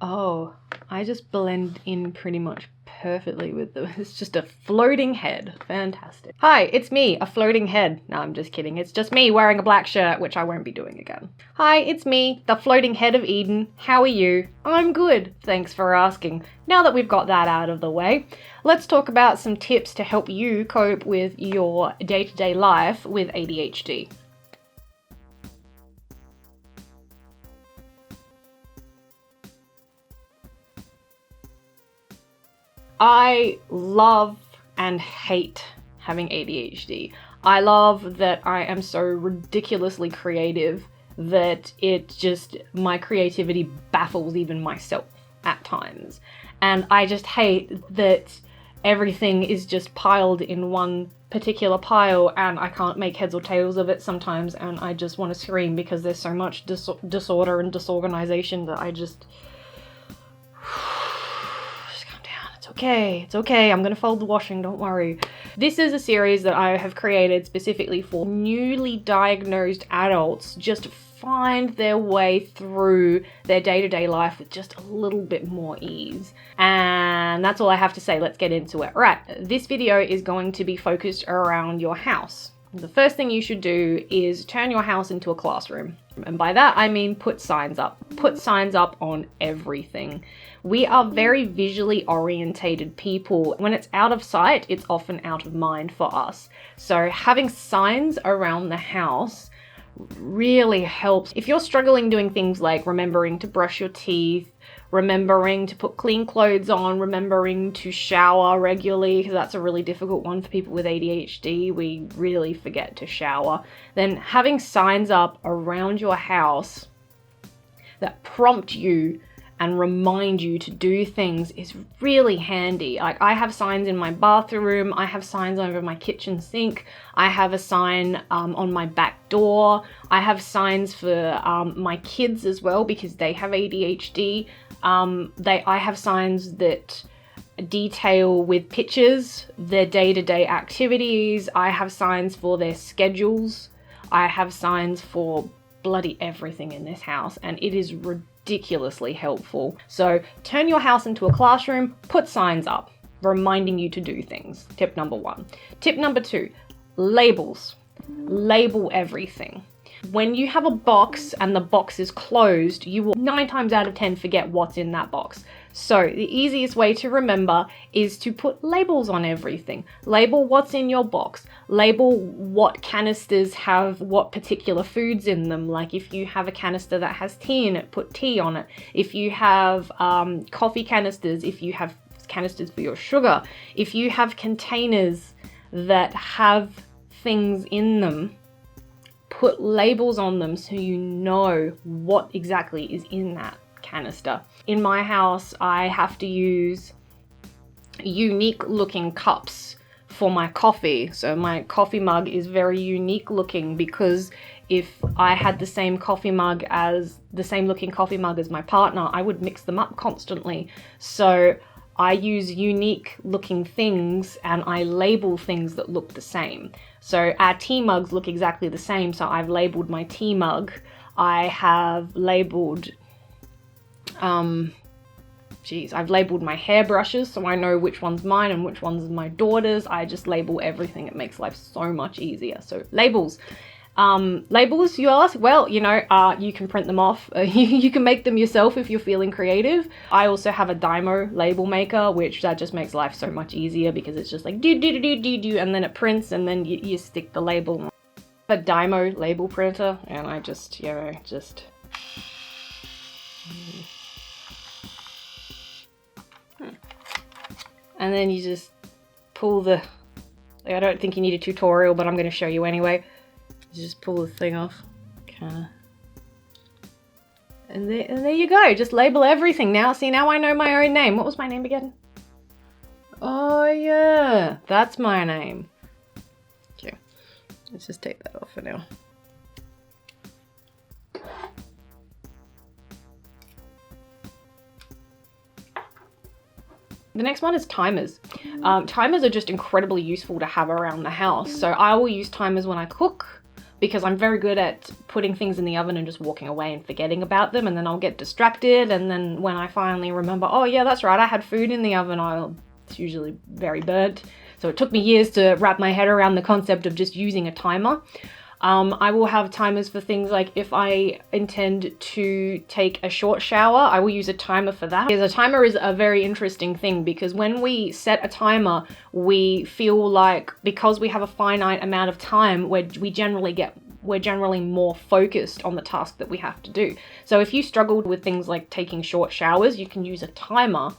Oh, I just blend in pretty much perfectly with them. It's just a floating head. Fantastic. Hi, it's me, a floating head. No, I'm just kidding. It's just me wearing a black shirt, which I won't be doing again. Hi, it's me, the floating head of Eden. How are you? I'm good. Thanks for asking. Now that we've got that out of the way, let's talk about some tips to help you cope with your day-to-day life with ADHD. I love and hate having ADHD. I love that I am so ridiculously creative that my creativity baffles even myself at times. And I just hate that everything is just piled in one particular pile and I can't make heads or tails of it sometimes, and I just want to scream because there's so much disorder and disorganization that I just calm down. It's okay. I'm gonna fold the washing, don't worry. This is a series that I have created specifically for newly diagnosed adults just to find their way through their day-to-day life with just a little bit more ease. And that's all I have to say. Let's get into it. Right, this video is going to be focused around your house. The first thing you should do is turn your house into a classroom. And by that, I mean put signs up. Put signs up on everything. We are very visually orientated people. When it's out of sight, it's often out of mind for us. So having signs around the house really helps. If you're struggling doing things like remembering to brush your teeth, remembering to put clean clothes on, remembering to shower regularly, because that's a really difficult one for people with ADHD. We really forget to shower. Then having signs up around your house that prompt you and remind you to do things is really handy. Like, I have signs in my bathroom, I have signs over my kitchen sink, I have a sign on my back door, I have signs for my kids as well because they have ADHD. I have signs that detail with pictures their day-to-day activities. I have signs for their schedules. I have signs for bloody everything in this house, and it is ridiculously helpful. So turn your house into a classroom, put signs up reminding you to do things. Tip number 1. Tip number 2, labels. Label everything. When you have a box and the box is closed, you will 9 times out of 10 forget what's in that box. So the easiest way to remember is to put labels on everything. Label what's in your box. Label what canisters have what particular foods in them. Like if you have a canister that has tea in it, put tea on it. If you have coffee canisters, if you have canisters for your sugar, if you have containers that have things in them, put labels on them so you know what exactly is in that canister. In my house, I have to use unique looking cups for my coffee. So my coffee mug is very unique looking because if I had the same looking coffee mug as my partner, I would mix them up constantly. So I use unique looking things and I label things that look the same. So our tea mugs look exactly the same, so I've labeled my tea mug. I have labeled, I've labeled my hairbrushes so I know which one's mine and which one's my daughter's. I just label everything. It makes life so much easier. So labels. Labels, you ask? Well, you can print them off. You can make them yourself if you're feeling creative. I also have a Dymo label maker, which that just makes life so much easier because it's just like do, and then it prints and then you stick the label. A Dymo label printer, and I just. And then you just pull the, I don't think you need a tutorial, but I'm going to show you anyway. You just pull the thing off, kinda. And there you go, just label everything now. See, now I know my own name. What was my name again? Oh yeah, that's my name. Okay, let's just take that off for now. The next one is timers. Timers are just incredibly useful to have around the house. So I will use timers when I cook, because I'm very good at putting things in the oven and just walking away and forgetting about them, and then I'll get distracted, and then when I finally remember, oh yeah, that's right, I had food in the oven, it's usually very burnt. So it took me years to wrap my head around the concept of just using a timer. I will have timers for things like if I intend to take a short shower, I will use a timer for that. Because a timer is a very interesting thing, because when we set a timer, we feel like because we have a finite amount of time, we're generally more focused on the task that we have to do. So if you struggled with things like taking short showers, you can use a timer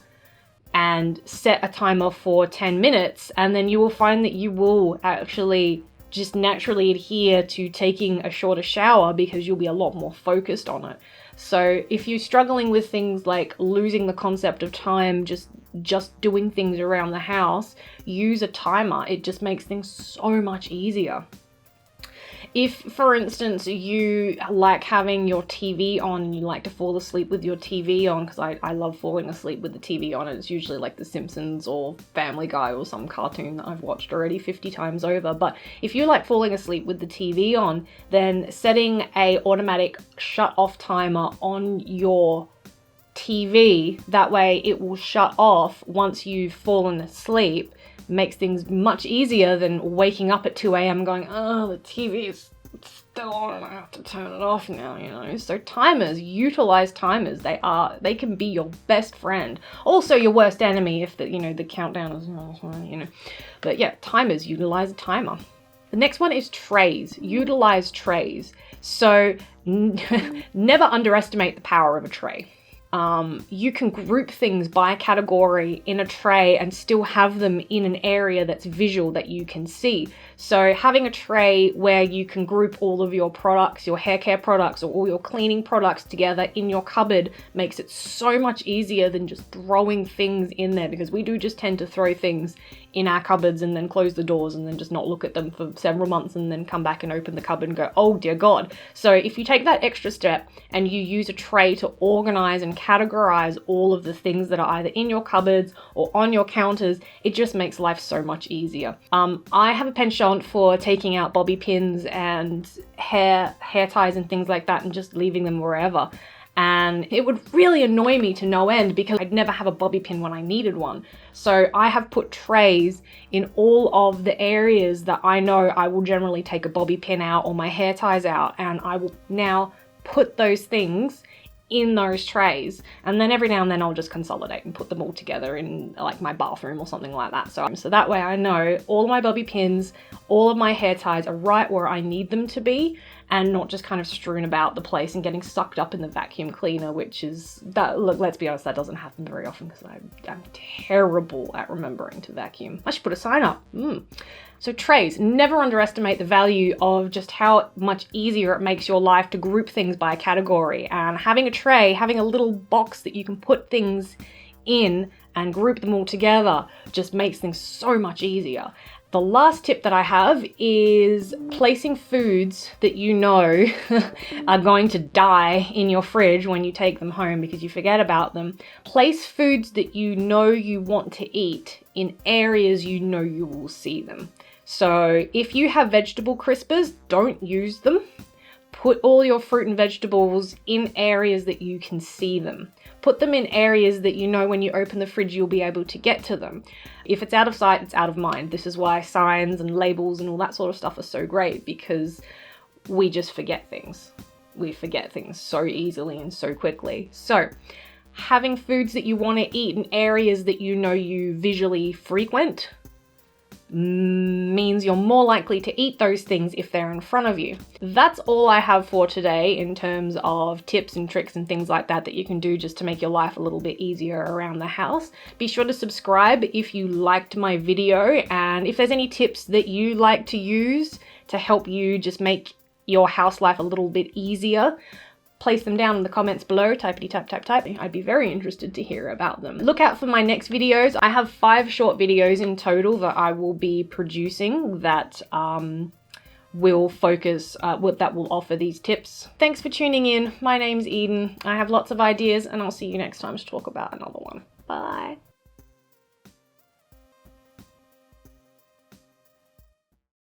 and set a timer for 10 minutes, and then you will find that you will actually just naturally adhere to taking a shorter shower because you'll be a lot more focused on it. So if you're struggling with things like losing the concept of time, just doing things around the house, use a timer. It just makes things so much easier. If, for instance, you like having your TV on and you like to fall asleep with your TV on, because I love falling asleep with the TV on, and it's usually like The Simpsons or Family Guy or some cartoon that I've watched already 50 times over. But if you like falling asleep with the TV on, then setting a automatic shut off timer on your TV, that way it will shut off once you've fallen asleep, makes things much easier than waking up at 2 a.m. going, oh, the TV is still on and I have to turn it off now, you know. So timers, utilize timers. They can be your best friend. Also your worst enemy if the countdown is, you know. But yeah, timers, utilize a timer. The next one is trays. Utilize trays. So never underestimate the power of a tray. You can group things by category in a tray and still have them in an area that's visual that you can see. So having a tray where you can group all of your products, your hair care products, or all your cleaning products together in your cupboard makes it so much easier than just throwing things in there, because we do just tend to throw things in our cupboards and then close the doors and then just not look at them for several months and then come back and open the cupboard and go, oh dear God. So if you take that extra step and you use a tray to organize and categorize all of the things that are either in your cupboards or on your counters, it just makes life so much easier. I have a penchant for taking out bobby pins and hair ties and things like that and just leaving them wherever. And it would really annoy me to no end because I'd never have a bobby pin when I needed one. So I have put trays in all of the areas that I know I will generally take a bobby pin out or my hair ties out, and I will now put those things in those trays, and then every now and then I'll just consolidate and put them all together in like my bathroom or something like that. So that way I know all of my bobby pins, all of my hair ties are right where I need them to be, and not just kind of strewn about the place and getting sucked up in the vacuum cleaner, which is, that, look, let's be honest, that doesn't happen very often because I'm terrible at remembering to vacuum. I should put a sign up. So trays, never underestimate the value of just how much easier it makes your life to group things by category. And having a tray, having a little box that you can put things in and group them all together just makes things so much easier. The last tip that I have is placing foods that you know are going to die in your fridge when you take them home because you forget about them. Place foods that you know you want to eat in areas you know you will see them. So if you have vegetable crispers, don't use them. Put all your fruit and vegetables in areas that you can see them. Put them in areas that you know when you open the fridge you'll be able to get to them. If it's out of sight, it's out of mind. This is why signs and labels and all that sort of stuff are so great, because we just forget things. We forget things so easily and so quickly. So having foods that you want to eat in areas that you know you visually frequent means you're more likely to eat those things if they're in front of you. That's all I have for today in terms of tips and tricks and things like that you can do just to make your life a little bit easier around the house. Be sure to subscribe if you liked my video, and if there's any tips that you like to use to help you just make your house life a little bit easier, place them down in the comments below, typity type type type. I'd be very interested to hear about them. Look out for my next videos. I have 5 short videos in total that I will be producing that will focus, that will offer these tips. Thanks for tuning in. My name's Eden. I have lots of ideas and I'll see you next time to talk about another one. Bye.